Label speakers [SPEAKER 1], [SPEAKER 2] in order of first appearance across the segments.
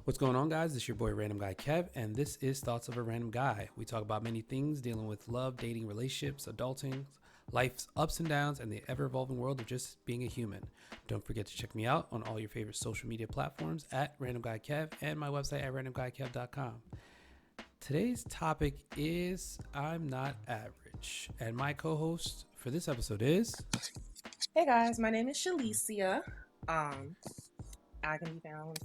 [SPEAKER 1] What's going on, guys? This is your boy Random Guy Kev, and this is Thoughts of a Random Guy. We talk about many things dealing with love, dating, relationships, adulting, life's ups and downs, and the ever evolving world of just being a human. Don't forget to check me out on all your favorite social media platforms at Random Guy Kev and my website at randomguykev.com. Today's topic is I'm Not Average, and my co host for this episode is.
[SPEAKER 2] Hey guys, my name is Chalisia. I can be found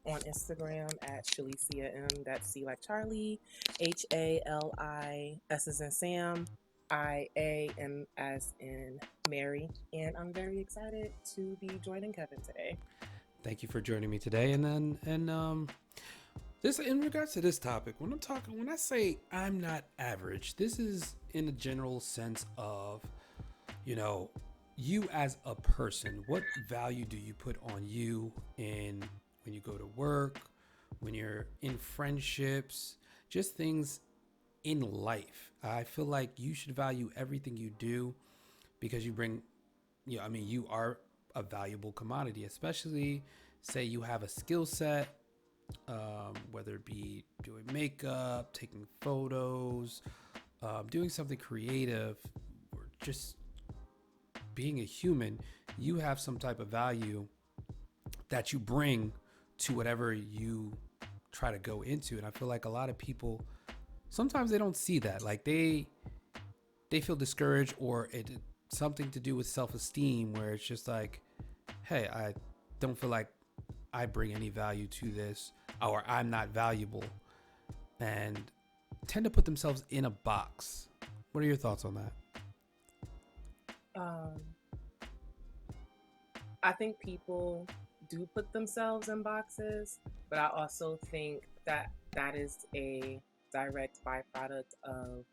[SPEAKER 2] on Instagram at Chalisia M. That's C like Charlie, HALIS as in Sam, IAM as in Mary, and I'm very excited to be joining Kevin today.
[SPEAKER 1] Thank you for joining me today. This in regards to this topic, when I say I'm not average, this is in a general sense of, you as a person. What value do you put on you in when you go to work, when you're in friendships, just things in life? I feel like you should value everything you do because you are a valuable commodity, especially say you have a skill set, whether it be doing makeup, taking photos, doing something creative, or just being a human. You have some type of value that you bring to whatever you try to go into. And I feel like a lot of people sometimes they don't see that. Like they feel discouraged, or it's something to do with self-esteem, where it's just like, hey, I don't feel like I bring any value to this, or I'm not valuable, and tend to put themselves in a box. What are your thoughts on that?
[SPEAKER 2] Um, I think people do put themselves in boxes, but I also think that is a direct byproduct of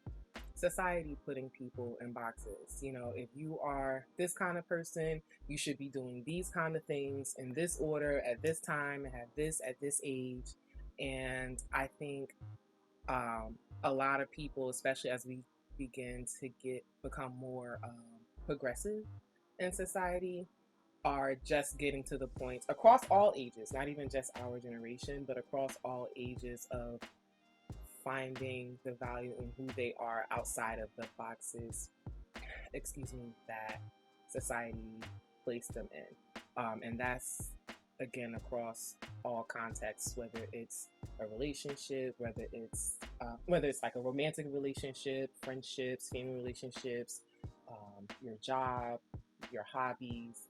[SPEAKER 2] society putting people in boxes. You know, if you are this kind of person, you should be doing these kind of things in this order at this time and have this at this age. And I think a lot of people, especially as we begin to become more progressive in society, are just getting to the point across all ages, not even just our generation, but across all ages, of finding the value in who they are outside of the boxes, that society placed them in. And that's, again, across all contexts, whether it's a relationship, whether it's like a romantic relationship, friendships, family relationships, your job, your hobbies.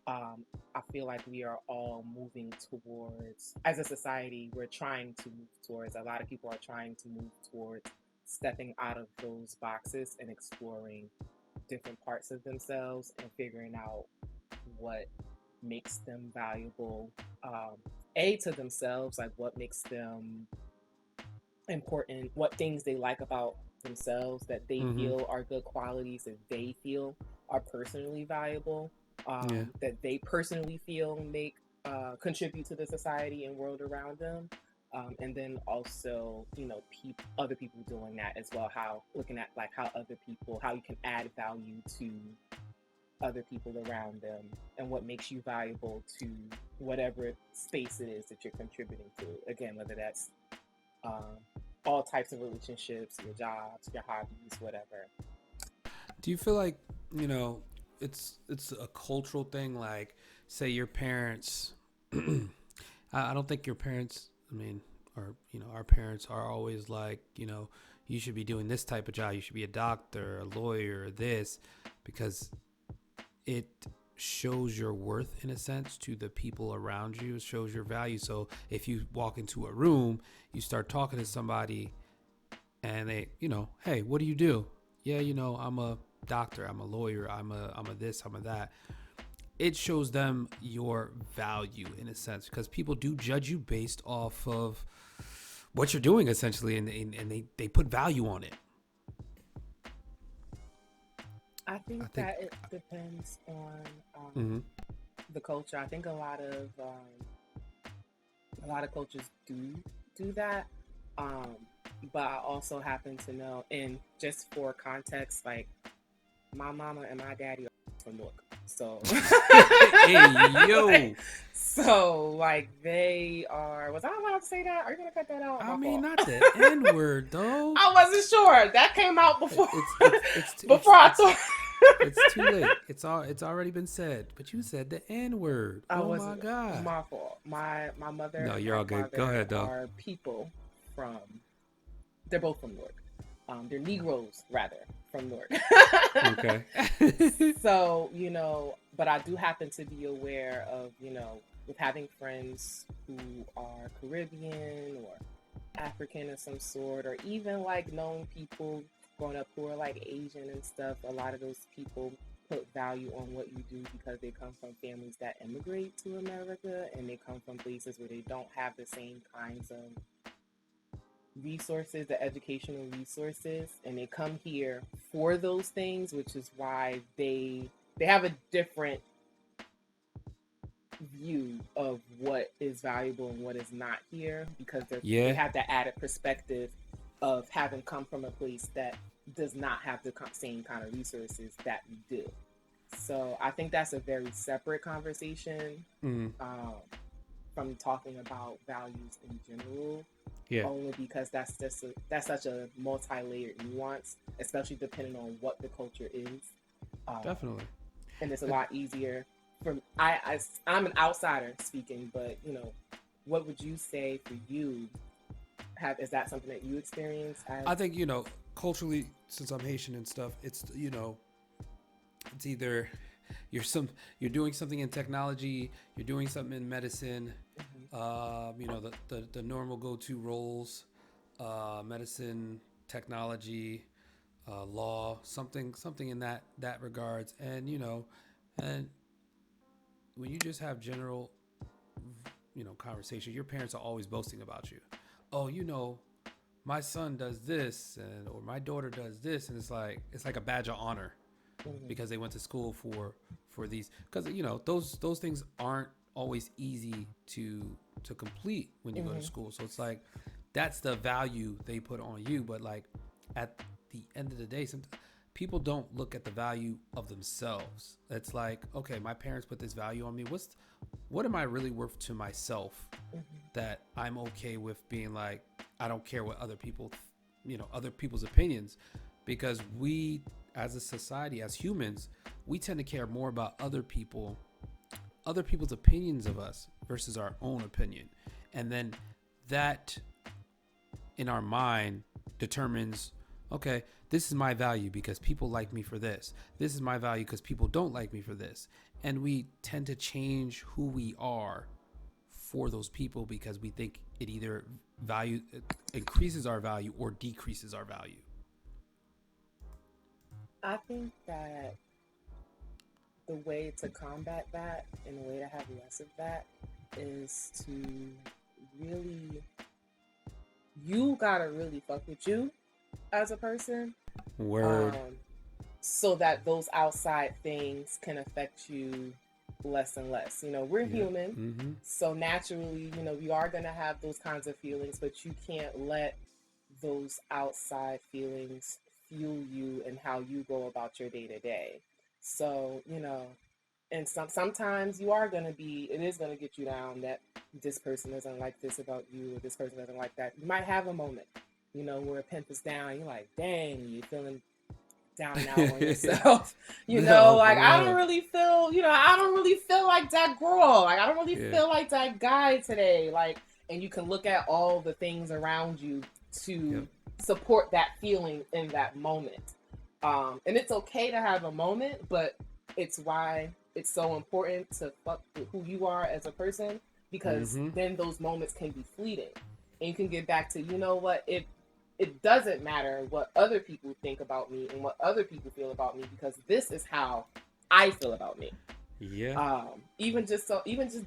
[SPEAKER 2] I feel like we are all moving towards, as a society, we're trying to move towards, a lot of people are trying to move towards stepping out of those boxes and exploring different parts of themselves and figuring out what makes them valuable, to themselves, like what makes them important, what things they like about themselves that they
[SPEAKER 1] Mm-hmm.
[SPEAKER 2] feel are good qualities that they feel are personally valuable,
[SPEAKER 1] Yeah.
[SPEAKER 2] that they personally feel make contribute to the society and world around them. And then also, other people doing that as well. How looking at like how you can add value to other people around them, and what makes you valuable to whatever space it is that you're contributing to. Again, whether that's um, all types of relationships, your jobs, your hobbies, whatever.
[SPEAKER 1] Do you feel like it's a cultural thing? Like, say your parents. I don't think your parents. I mean, or our parents are always like, you should be doing this type of job. You should be a doctor, a lawyer, this, because it shows your worth in a sense to the people around you. It shows your value. So if you walk into a room, you start talking to somebody, and they, hey, what do you do? Yeah, I'm a doctor, I'm a lawyer, I'm a this, I'm a that. It shows them your value in a sense, because people do judge you based off of what you're doing essentially, and they put value on it.
[SPEAKER 2] I
[SPEAKER 1] I
[SPEAKER 2] think
[SPEAKER 1] think.
[SPEAKER 2] that it depends on
[SPEAKER 1] Mm-hmm.
[SPEAKER 2] the culture. I think a lot of cultures do that. Um, but I also happen to know, and just for context, like my mama and my daddy are from Newark, so
[SPEAKER 1] Hey, yo.
[SPEAKER 2] So like they are. Was I allowed to say that? Are you gonna cut that out?
[SPEAKER 1] I
[SPEAKER 2] My
[SPEAKER 1] mean,
[SPEAKER 2] fault.
[SPEAKER 1] not the N word though.
[SPEAKER 2] I wasn't sure. That came out before.
[SPEAKER 1] It's
[SPEAKER 2] before I
[SPEAKER 1] it's
[SPEAKER 2] thought.
[SPEAKER 1] it's too late. It's already been said. But you said the N word.
[SPEAKER 2] I
[SPEAKER 1] Oh my
[SPEAKER 2] wasn't.
[SPEAKER 1] god.
[SPEAKER 2] My fault. My mother
[SPEAKER 1] No,
[SPEAKER 2] and
[SPEAKER 1] you're
[SPEAKER 2] my
[SPEAKER 1] all good. Go
[SPEAKER 2] father
[SPEAKER 1] ahead though.
[SPEAKER 2] are people from. They're both from Newark. They're Negroes rather from Newark.
[SPEAKER 1] Okay.
[SPEAKER 2] So but I do happen to be aware of with having friends who are Caribbean or African of some sort, or even like known people growing up who are like Asian and stuff. A lot of those people put value on what you do because they come from families that immigrate to America, and they come from places where they don't have the same kinds of resources, the educational resources, and they come here for those things, which is why they have a different view of what is valuable and what is not here, because they
[SPEAKER 1] Yeah,
[SPEAKER 2] have that added perspective of having come from a place that does not have the same kind of resources that we do. So I think that's a very separate conversation,
[SPEAKER 1] mm,
[SPEAKER 2] um, from talking about values in general,
[SPEAKER 1] yeah,
[SPEAKER 2] only because that's such a multi-layered nuance, especially depending on what the culture is. Um,
[SPEAKER 1] definitely.
[SPEAKER 2] and it's a
[SPEAKER 1] Uh,
[SPEAKER 2] lot easier for I'm an outsider speaking, but what would you say for you? Is that something that you experience as?
[SPEAKER 1] I think culturally, since I'm Haitian and stuff, it's either you're some you're doing something in technology, you're doing something in medicine,
[SPEAKER 2] Mhm.
[SPEAKER 1] the normal go-to roles, medicine, technology, law, something in that regards, and and when you just have general conversation, your parents are always boasting about you. Oh, my son does this, and or my daughter does this, and it's like a badge of honor
[SPEAKER 2] Mhm.
[SPEAKER 1] because they went to school for these, because those things aren't always easy to complete when you go to
[SPEAKER 2] Mhm.
[SPEAKER 1] school. So it's like that's the value they put on you. But like at the end of the day, some people don't look at the value of themselves. It's like, okay, my parents put this value on me. What am I really worth to myself,
[SPEAKER 2] Mhm.
[SPEAKER 1] that I'm okay with being like, I don't care what other people's opinions, because we, as a society, as humans, we tend to care more about other people's opinions of us versus our own opinion. And then that in our mind determines, okay, this is my value because people like me for this. This is my value because people don't like me for this. And we tend to change who we are for those people because we think it either value it increases our value or decreases our value.
[SPEAKER 2] I think that the way to combat that and the way to have less of that is to really, you gotta really fuck with you as a person,
[SPEAKER 1] Word.
[SPEAKER 2] um, so that those outside things can affect you less and less. We're
[SPEAKER 1] Yep.
[SPEAKER 2] human,
[SPEAKER 1] Mm-hmm.
[SPEAKER 2] so naturally, you are gonna have those kinds of feelings, but you can't let those outside feelings fuel you and how you go about your day to day. So, and sometimes you are gonna be it is gonna get you down that this person doesn't like this about you, or this person doesn't like that. You might have a moment, where a pimp is down, you're like, dang, you're feeling down and out on yourself.
[SPEAKER 1] No,
[SPEAKER 2] Like
[SPEAKER 1] for
[SPEAKER 2] I don't
[SPEAKER 1] real.
[SPEAKER 2] really feel, I don't really feel like that girl. Like I don't really
[SPEAKER 1] Yeah.
[SPEAKER 2] feel like that guy today. Like, and you can look at all the things around you
[SPEAKER 1] Yep.
[SPEAKER 2] to support that feeling in that moment. And it's okay to have a moment, but it's why it's so important to fuck with who you are as a person, because
[SPEAKER 1] Mm-hmm.
[SPEAKER 2] then those moments can be fleeting, and you can get back to, what, it doesn't matter what other people think about me and what other people feel about me, because this is how I feel about me.
[SPEAKER 1] Yeah.
[SPEAKER 2] Even just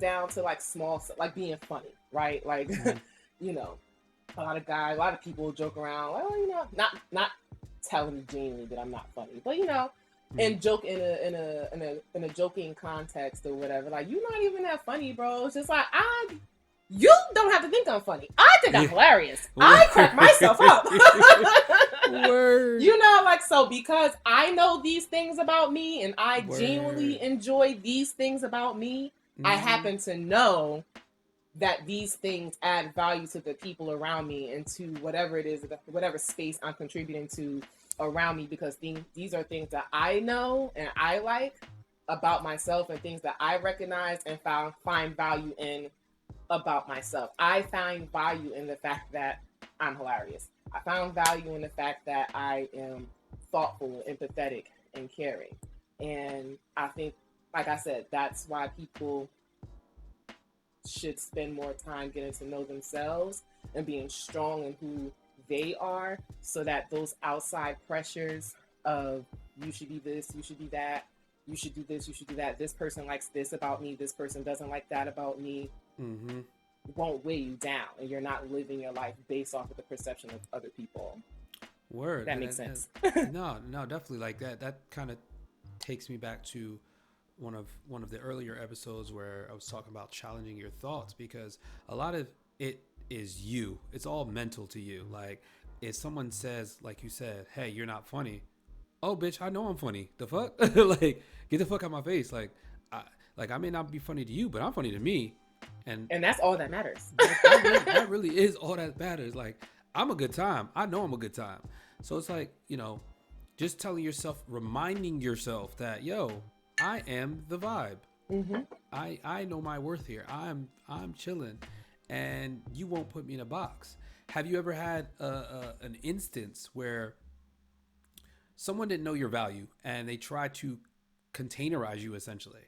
[SPEAKER 2] down to like small stuff, like being funny, right? Like,
[SPEAKER 1] Mm-hmm.
[SPEAKER 2] you know, a lot of people joke around, well, not telling me genuinely that I'm not funny, but
[SPEAKER 1] Mm-hmm.
[SPEAKER 2] and joke in a joking context or whatever. Like, you're not even that funny, bro. It's just like, you don't have to think I'm funny. I think I'm
[SPEAKER 1] Yeah.
[SPEAKER 2] hilarious.
[SPEAKER 1] Word.
[SPEAKER 2] I crack myself up.
[SPEAKER 1] Word.
[SPEAKER 2] Like, so because I know these things about me and I
[SPEAKER 1] Word.
[SPEAKER 2] genuinely enjoy these things about me, I
[SPEAKER 1] Mm-hmm.
[SPEAKER 2] happen to know that these things add value to the people around me and to whatever it is, whatever space I'm contributing to around me, because these are things that I know and I like about myself, and things that I recognize and find value in about myself. I find value in the fact that I'm hilarious. I found value in the fact that I am thoughtful, empathetic, and caring. And I think, like I said, that's why people should spend more time getting to know themselves and being strong in who they are, so that those outside pressures of you should be this, you should be that, you should do this, you should do that, this person likes this about me, this person doesn't like that about me,
[SPEAKER 1] Mm-hmm.
[SPEAKER 2] won't weigh you down, and you're not living your life based off of the perception of other people.
[SPEAKER 1] Word.
[SPEAKER 2] That makes sense.
[SPEAKER 1] No, no, definitely like that. That kind of takes me back to one of the earlier episodes where I was talking about challenging your thoughts, because a lot of it is you. It's all mental to you. Like if someone says, like you said, "Hey, you're not funny." Oh, bitch, I know I'm funny. The fuck? Like get the fuck out my face. I I may not be funny to you, but I'm funny to me. And
[SPEAKER 2] And that's all that matters.
[SPEAKER 1] that really is all that matters. Like I'm a good time. I know I'm a good time. So it's like, just telling yourself, reminding yourself that, yo, I am the vibe.
[SPEAKER 2] Hmm.
[SPEAKER 1] I know my worth here. I'm chilling, and you won't put me in a box. Have you ever had an instance where someone didn't know your value and they tried to containerize you essentially?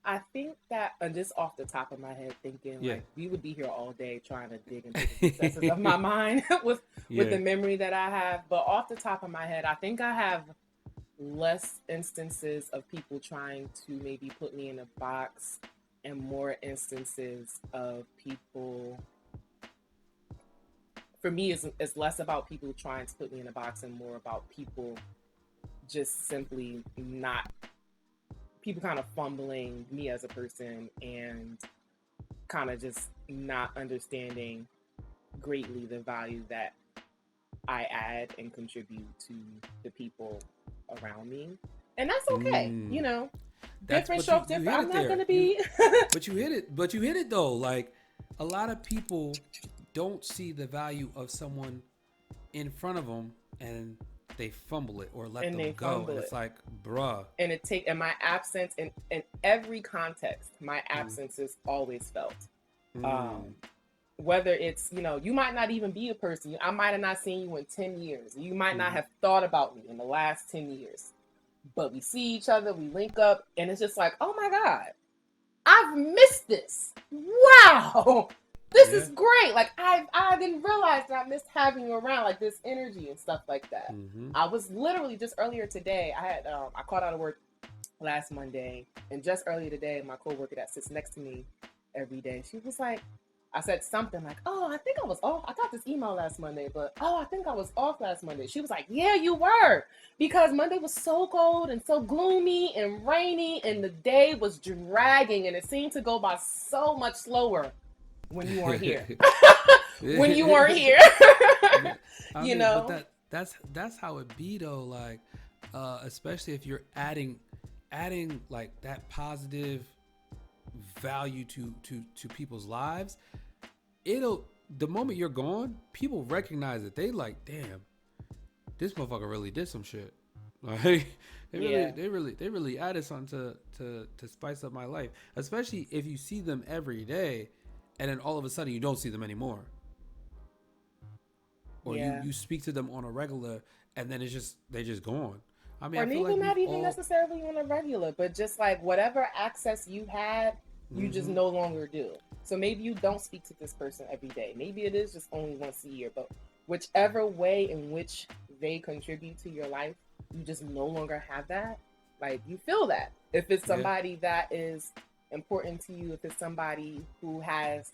[SPEAKER 2] I think that, just off the top of my head, thinking
[SPEAKER 1] Yeah.
[SPEAKER 2] like we would be here all day trying to dig into the recesses of my mind with
[SPEAKER 1] Yeah.
[SPEAKER 2] the memory that I have. But off the top of my head, I think I have less instances of people trying to maybe put me in a box, and more instances of people. For me, it's less about people trying to put me in a box and more about people just simply not, people kind of fumbling me as a person, and kind of just not understanding greatly the value that I add and contribute to the people around me. And that's okay.
[SPEAKER 1] Mm. That's
[SPEAKER 2] Different
[SPEAKER 1] but you
[SPEAKER 2] strokes,
[SPEAKER 1] you
[SPEAKER 2] different.
[SPEAKER 1] hit
[SPEAKER 2] I'm
[SPEAKER 1] it
[SPEAKER 2] not
[SPEAKER 1] there.
[SPEAKER 2] going to
[SPEAKER 1] You
[SPEAKER 2] be.
[SPEAKER 1] But you hit it. But you hit it though. Like a lot of people don't see the value of someone in front of them, and they fumble it or let
[SPEAKER 2] And
[SPEAKER 1] them
[SPEAKER 2] they
[SPEAKER 1] go, and
[SPEAKER 2] fumble
[SPEAKER 1] it's
[SPEAKER 2] it.
[SPEAKER 1] like, bruh.
[SPEAKER 2] And and my absence in every context, my
[SPEAKER 1] Mm,
[SPEAKER 2] absence is always felt. Um,
[SPEAKER 1] mm,
[SPEAKER 2] Whether it's, you might not even be a person, I might have not seen you in 10 years, you might not
[SPEAKER 1] mm,
[SPEAKER 2] have thought about me in the last 10 years, but we see each other, we link up, and it's just like, oh my God, I've missed this. Wow. This
[SPEAKER 1] yeah.
[SPEAKER 2] is great. Like I didn't realize that I missed having you around, like this energy and stuff like that.
[SPEAKER 1] Mm-hmm.
[SPEAKER 2] I was literally just earlier today, I called out of work last Monday, and just earlier today, my coworker that sits next to me every day, she was like, I said something like, "Oh, I think I was off. I got this email last Monday, but oh, I think I was off last Monday." She was like, "Yeah, you were, because Monday was so cold and so gloomy and rainy, and the day was dragging, and it seemed to go by so much slower when you weren't here. When you weren't here,
[SPEAKER 1] Yeah. I
[SPEAKER 2] you
[SPEAKER 1] mean, but
[SPEAKER 2] know."
[SPEAKER 1] that's how it be though. Like, especially if you're adding like that positive value to people's lives, it'll the moment you're gone, people recognize it. They like, damn, this motherfucker really did some shit. Like they really
[SPEAKER 2] Yeah,
[SPEAKER 1] they really they really added something to spice up my life. Especially if you see them every day, and then all of a sudden you don't see them anymore, or you
[SPEAKER 2] yeah.
[SPEAKER 1] you speak to them on a regular, and then it's just they just gone. I mean,
[SPEAKER 2] Or
[SPEAKER 1] I feel like
[SPEAKER 2] even
[SPEAKER 1] we've
[SPEAKER 2] not even
[SPEAKER 1] all.
[SPEAKER 2] necessarily on a regular, but just like whatever access you had, you just
[SPEAKER 1] Mm-hmm.
[SPEAKER 2] no longer do. So maybe you don't speak to this person every day. Maybe it is just only once a year, but whichever way in which they contribute to your life, you just no longer have that. Like you feel that. If it's
[SPEAKER 1] Yeah.
[SPEAKER 2] somebody that is important to you, if it's somebody who has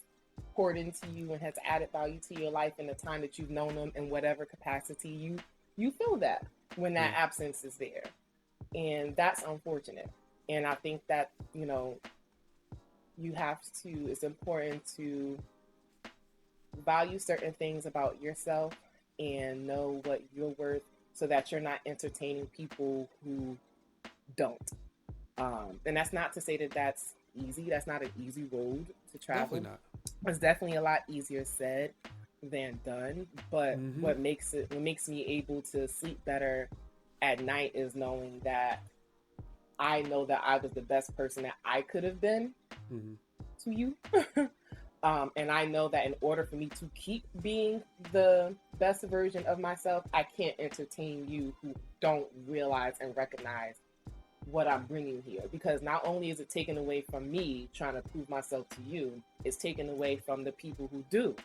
[SPEAKER 2] poured into you and has added value to your life in the time that you've known them in whatever capacity, you feel that when that
[SPEAKER 1] Yeah.
[SPEAKER 2] absence is there. And that's unfortunate. And I think that, you have to, it's important to value certain things about yourself and know what you're worth, so that you're not entertaining people who don't. And that's not to say that that's easy. That's not an easy road to travel.
[SPEAKER 1] Definitely not.
[SPEAKER 2] It's definitely a lot easier said than done. But
[SPEAKER 1] Mm-hmm.
[SPEAKER 2] what makes me able to sleep better at night is knowing that I know that I was the best person that I could have been
[SPEAKER 1] Mm-hmm.
[SPEAKER 2] to you. And I know that in order for me to keep being the best version of myself, I can't entertain you who don't realize and recognize what I'm bringing here. Because not only is it taken away from me trying to prove myself to you, it's taken away from the people who do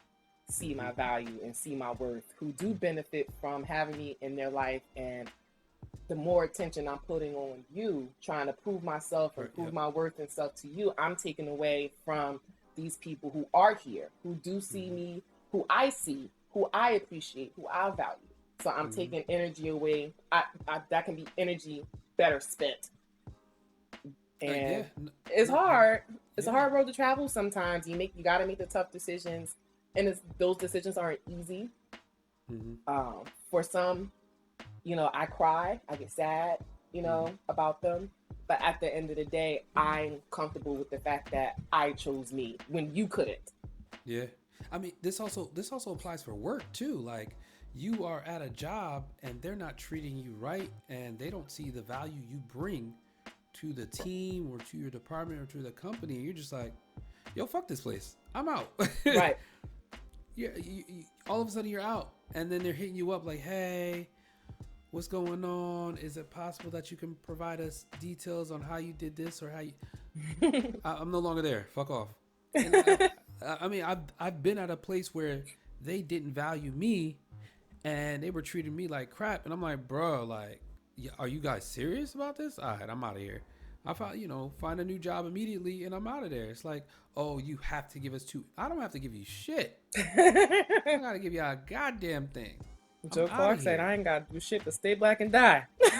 [SPEAKER 2] see
[SPEAKER 1] Mm-hmm.
[SPEAKER 2] my value and see my worth, who do benefit from having me in their life. And the more attention I'm putting on you, trying to prove myself
[SPEAKER 1] Right.
[SPEAKER 2] and prove
[SPEAKER 1] Yep.
[SPEAKER 2] my worth and stuff to you, I'm taking away from these people who are here, who do see
[SPEAKER 1] Mm-hmm.
[SPEAKER 2] me, who I see, who I appreciate, who I value. So I'm
[SPEAKER 1] Mm-hmm.
[SPEAKER 2] taking energy away. That can be energy better spent.
[SPEAKER 1] Yeah.
[SPEAKER 2] And it's hard. It's a
[SPEAKER 1] Yeah.
[SPEAKER 2] hard road to travel sometimes. You got to make the tough decisions. And those decisions aren't easy.
[SPEAKER 1] Mm-hmm.
[SPEAKER 2] For some, I cry, I get sad,
[SPEAKER 1] Mm-hmm.
[SPEAKER 2] about them. But at the end of the day, I'm comfortable with the fact that I chose me when you couldn't.
[SPEAKER 1] Yeah. I mean, this also applies for work too. Like, you are at a job and they're not treating you right, and they don't see the value you bring to the team or to your department or to the company, and you're just like, yo, fuck this place, I'm out.
[SPEAKER 2] Right.
[SPEAKER 1] Yeah, all of a sudden you're out, and then they're hitting you up like, hey, what's going on? Is it possible that you can provide us details on how you did this or how you? I'm no longer there. Fuck off. And I mean, I've been at a place where they didn't value me, and they were treating me like crap, and I'm like, bro, like, are you guys serious about this? All right, I'm out of here. I find a new job immediately, and I'm out of there. It's like, oh, you have to give us two. I don't have to give you shit. I gotta give you a goddamn thing. I'm
[SPEAKER 2] Joe
[SPEAKER 1] out of
[SPEAKER 2] Clark said,
[SPEAKER 1] here.
[SPEAKER 2] I ain't got to do shit but stay black and die.
[SPEAKER 1] Yeah,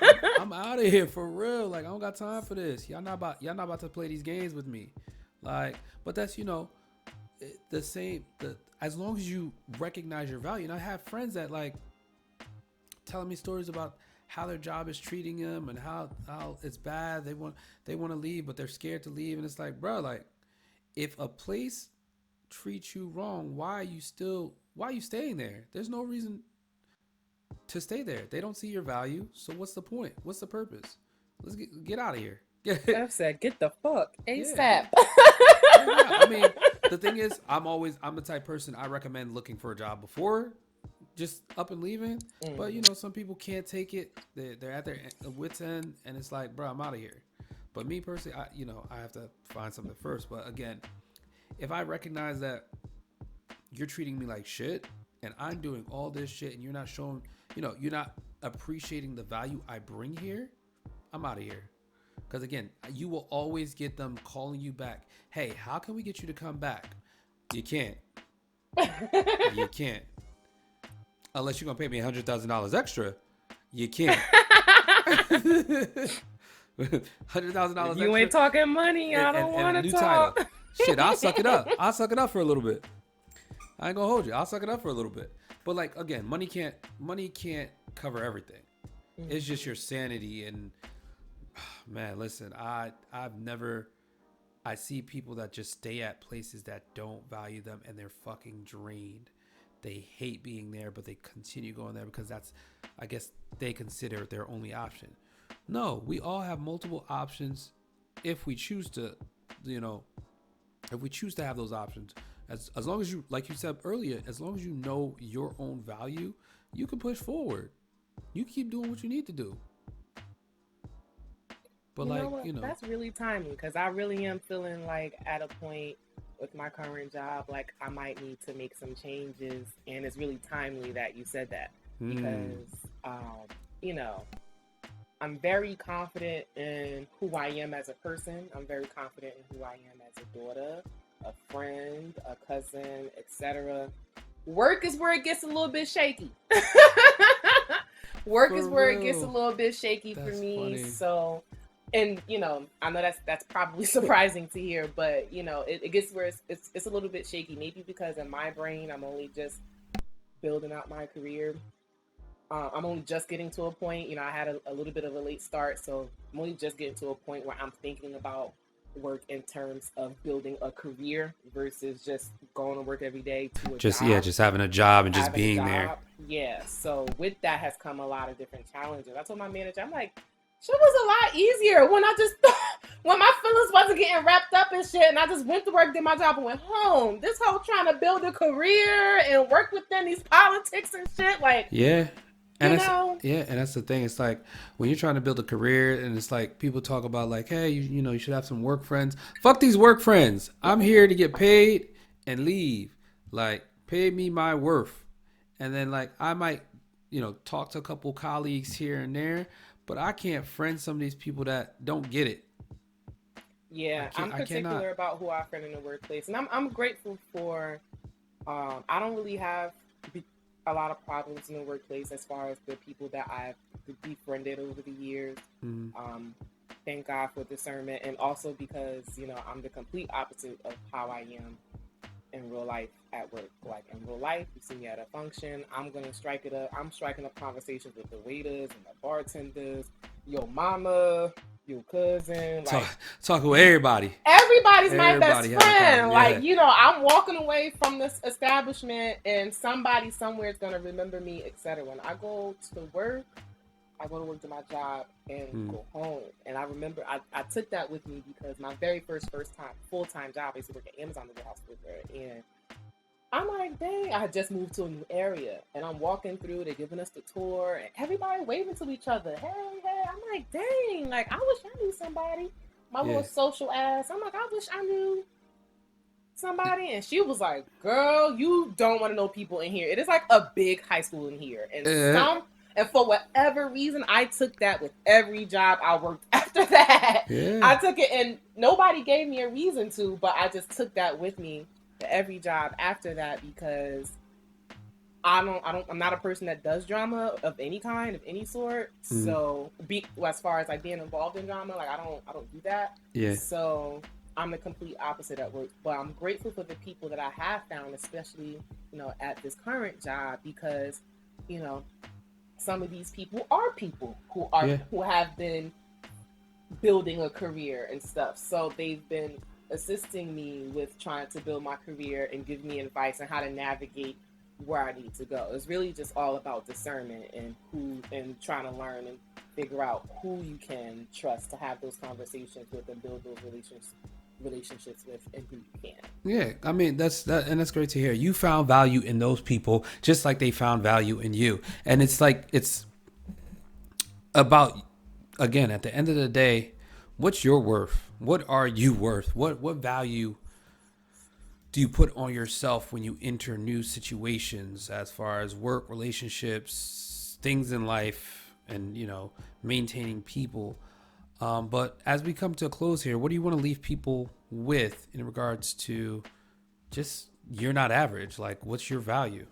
[SPEAKER 1] like, I'm out of here for real. Like, I don't got time for this. Y'all not about to play these games with me. Like, but that's the same. As long as you recognize your value, and I have friends that like telling me stories about how their job is treating them and how it's bad. They want to leave, but they're scared to leave, and it's like, bro, like, if a place treats you wrong, why are you staying there? There's no reason to stay there. They don't see your value, so what's the point? What's the purpose? Let's get out of here.
[SPEAKER 2] Steph said, get the fuck
[SPEAKER 1] Yeah,
[SPEAKER 2] ASAP.
[SPEAKER 1] yeah. I mean, the thing is, I'm the type of person I recommend looking for a job before just up and leaving. But some people can't take it. They're at their wits end, and it's like, bro, I'm out of here. But me personally, I have to find something first. But again, if I recognize that you're treating me like shit, and I'm doing all this shit, and you're not showing, you're not appreciating the value I bring here, I'm out of here. Because again, you will always get them calling you back. Hey, how can we get you to come back? You can't. You can't. Unless you're gonna pay me $100,000 extra, you can't. $100,000
[SPEAKER 2] You ain't talking money. I don't want to talk.
[SPEAKER 1] Title. Shit, I'll suck it up. I'll suck it up for a little bit. I ain't gonna hold you. I'll suck it up for a little bit. But like, again, money can't cover everything. It's just your sanity. And man, listen, I see people that just stay at places that don't value them, and they're fucking drained. They hate being there, but they continue going there because that's, I guess, they consider it their only option. No, we all have multiple options if we choose to, if we choose to have those options. As long as you, like you said earlier, as long as you know your own value, you can push forward. You keep doing what you need to do. But
[SPEAKER 2] that's really timely, because I really am feeling like at a point with my current job, like I might need to make some changes, and it's really timely that you said that because, I'm very confident in who I am as a person. I'm very confident in who I am as a daughter, a friend, a cousin, etc. Work is where it gets a little bit shaky. Work is where it gets a little bit shaky for me. Funny. So, and I know that's probably surprising to hear, but it gets where it's a little bit shaky. Maybe because in my brain I'm only just building out my career, I'm only just getting to a point. I had a little bit of a late start, so I'm only just getting to a point where I'm thinking about work in terms of building a career versus just going to work every day to a
[SPEAKER 1] Just yeah,
[SPEAKER 2] job,
[SPEAKER 1] just having a job and just
[SPEAKER 2] having a
[SPEAKER 1] being there.
[SPEAKER 2] job. Yeah. So with that has come a lot of different challenges. I told my manager, I'm like, shit was a lot easier when I just when my feelings wasn't getting wrapped up in shit, and I just went to work, did my job, and went home. This whole trying to build a career and work within these politics and shit, like,
[SPEAKER 1] Yeah. And
[SPEAKER 2] you
[SPEAKER 1] that's
[SPEAKER 2] know,
[SPEAKER 1] yeah, and that's the thing. It's like when you're trying to build a career, and it's like people talk about like, hey, you should have some work friends. Fuck these work friends. I'm here to get paid and leave. Like, pay me my worth, and then like I might, talk to a couple colleagues here and there, but I can't friend some of these people that don't get it.
[SPEAKER 2] yeah, I'm
[SPEAKER 1] I cannot.
[SPEAKER 2] particular about who I friend in the workplace, and I'm grateful for. I don't really have a lot of problems in the workplace as far as the people that I've befriended over the years.
[SPEAKER 1] Mm,
[SPEAKER 2] Um, thank God for discernment, and also because I'm the complete opposite of how I am in real life at work. Like in real life, you see me at a function, I'm gonna strike it up. I'm striking up conversations with the waiters and the bartenders, your mama, your cousin, like
[SPEAKER 1] talking with everybody.
[SPEAKER 2] everybody's my best
[SPEAKER 1] Everybody having a
[SPEAKER 2] friend.
[SPEAKER 1] yeah.
[SPEAKER 2] I'm walking away from this establishment and somebody somewhere is gonna remember me, etc. When I go to work, I go to work to my job and
[SPEAKER 1] Mm,
[SPEAKER 2] go home. And I remember I took that with me because my very first time full time job, I used to work at Amazon as a warehouse worker, and I'm like, dang, I had just moved to a new area and I'm walking through, they're giving us the tour and everybody waving to each other. Hey, hey. I'm like, dang, like I wish I knew somebody. My little
[SPEAKER 1] yeah.
[SPEAKER 2] social ass. I'm like, I wish I knew somebody. And she was like, girl, you don't want to know people in here. It is like a big high school in here.
[SPEAKER 1] Uh,
[SPEAKER 2] And for whatever reason, I took that with every job I worked after that.
[SPEAKER 1] yeah.
[SPEAKER 2] I took it and nobody gave me a reason to, but I just took that with me to every job after that because I'm not a person that does drama of any kind, of any sort.
[SPEAKER 1] Mm,
[SPEAKER 2] So as far as like being involved in drama, like I don't do that.
[SPEAKER 1] yeah.
[SPEAKER 2] So I'm the complete opposite at work. But I'm grateful for the people that I have found, especially, at this current job because, you know, some of these people are people
[SPEAKER 1] Yeah.
[SPEAKER 2] who have been building a career and stuff. So they've been assisting me with trying to build my career and give me advice on how to navigate where I need to go. It's really just all about discernment and trying to learn and figure out who you can trust to have those conversations with and build those relationships with and who you can.
[SPEAKER 1] Yeah, I mean that's great to hear. You found value in those people just like they found value in you. And it's like it's about, again, at the end of the day, what's your worth? What are you worth? What value do you put on yourself when you enter new situations as far as work, relationships, things in life, and maintaining people? But as we come to a close here, what do you want to leave people with in regards to just you're not average? Like, what's your value?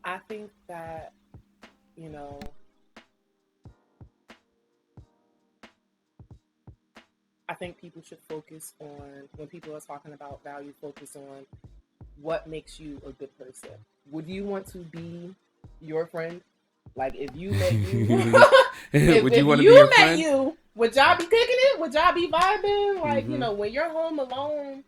[SPEAKER 2] I think that, you know, I think people should focus on when people are talking about value, focus on what makes you a good person. Would you want to be your friend? Like if you met you,
[SPEAKER 1] Would you
[SPEAKER 2] if
[SPEAKER 1] want to be your
[SPEAKER 2] you met
[SPEAKER 1] friend?
[SPEAKER 2] you, would y'all be kicking it? Would y'all be vibing? Like
[SPEAKER 1] Mm-hmm.
[SPEAKER 2] when you're home alone,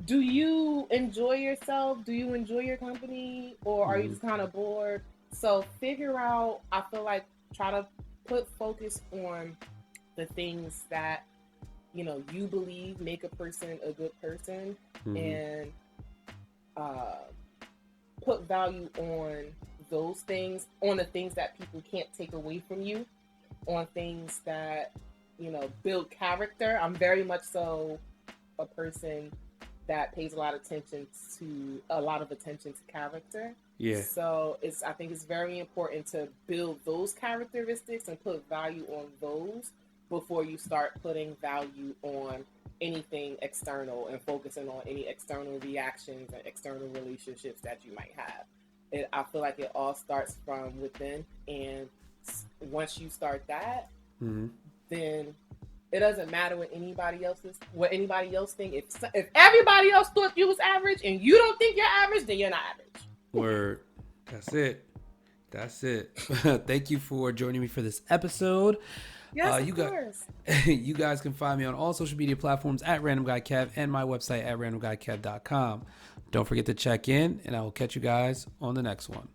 [SPEAKER 2] do you enjoy yourself? Do you enjoy your company, or are you
[SPEAKER 1] Mm-hmm.
[SPEAKER 2] just kind of bored? So figure out. I feel like try to put focus on the things that you believe make a person a good person,
[SPEAKER 1] Mm-hmm.
[SPEAKER 2] and uh, put value on those things, on the things that people can't take away from you, on things that build character. I'm very much so a person that pays a lot of attention to character.
[SPEAKER 1] Yeah.
[SPEAKER 2] So I think it's very important to build those characteristics and put value on those before you start putting value on anything external and focusing on any external reactions and external relationships that you might have. I feel like it all starts from within, and once you start that,
[SPEAKER 1] Mm-hmm.
[SPEAKER 2] then it doesn't matter what anybody else think. If everybody else thought you was average and you don't think you're average, then you're not average.
[SPEAKER 1] Word. That's it. That's it. Thank you for joining me for this episode.
[SPEAKER 2] Yes,
[SPEAKER 1] You
[SPEAKER 2] of
[SPEAKER 1] got
[SPEAKER 2] course.
[SPEAKER 1] you guys can find me on all social media platforms at Random Guy Kev and my website at randomguykev.com. Don't forget to check in, and I will catch you guys on the next one.